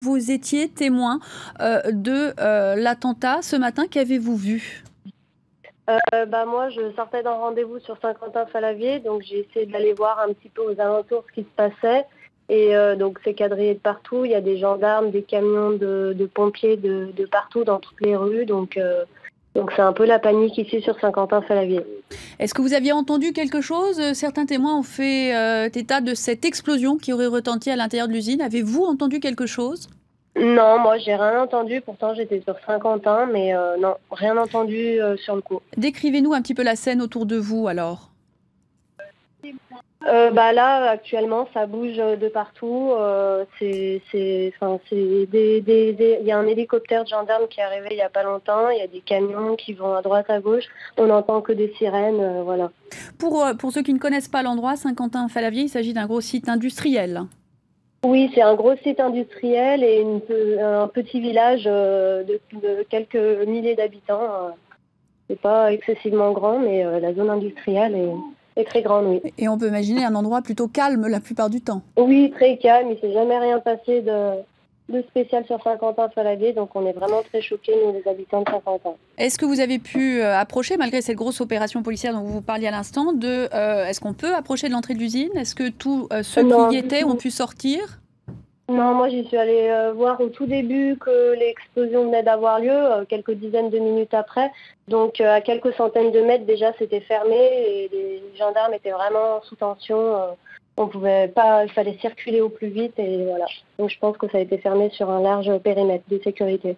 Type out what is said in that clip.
Vous étiez témoin, de, l'attentat ce matin. Qu'avez-vous vu? Moi, je sortais d'un rendez-vous sur Saint-Quentin-Fallavier, donc j'ai essayé d'aller voir un petit peu aux alentours ce qui se passait et donc c'est quadrillé de partout. Il y a des gendarmes, des camions de pompiers de partout dans toutes les rues, donc c'est un peu la panique ici sur Saint-Quentin-Fallavier. Est-ce que vous aviez entendu quelque chose? Certains témoins ont fait, état de cette explosion qui aurait retenti à l'intérieur de l'usine. Avez-vous entendu quelque chose? Non, moi j'ai rien entendu, pourtant j'étais sur Saint-Quentin, mais non, rien entendu, sur le coup. Décrivez-nous un petit peu la scène autour de vous alors. Là, actuellement, ça bouge, de partout, c'est des il y a un hélicoptère de gendarmes qui est arrivé il y a pas longtemps, il y a des camions qui vont à droite, à gauche, on n'entend que des sirènes, voilà. Pour ceux qui ne connaissent pas l'endroit, Saint-Quentin-Fallavier, il s'agit d'un gros site industriel. Oui, c'est un gros site industriel et un petit village, de quelques milliers d'habitants, c'est pas excessivement grand, mais la zone industrielle est très grande, oui. Et on peut imaginer un endroit plutôt calme la plupart du temps. Oui, très calme, il s'est jamais rien passé de spécial sur Saint-Quentin-Fallavier, donc on est vraiment très choqués, nous, les habitants de Saint-Quentin. Est-ce que vous avez pu, approcher, malgré cette grosse opération policière dont vous parliez à l'instant, est-ce qu'on peut approcher de l'entrée de l'usine? Est-ce que tous, ceux qui Non, y du étaient ont tout. pu sortir? Non, moi j'y suis allée voir au tout début que l'explosion venait d'avoir lieu, quelques dizaines de minutes après. Donc à quelques centaines de mètres déjà c'était fermé et les gendarmes étaient vraiment sous tension. On pouvait pas, il fallait circuler au plus vite et voilà. Donc je pense que ça a été fermé sur un large périmètre de sécurité.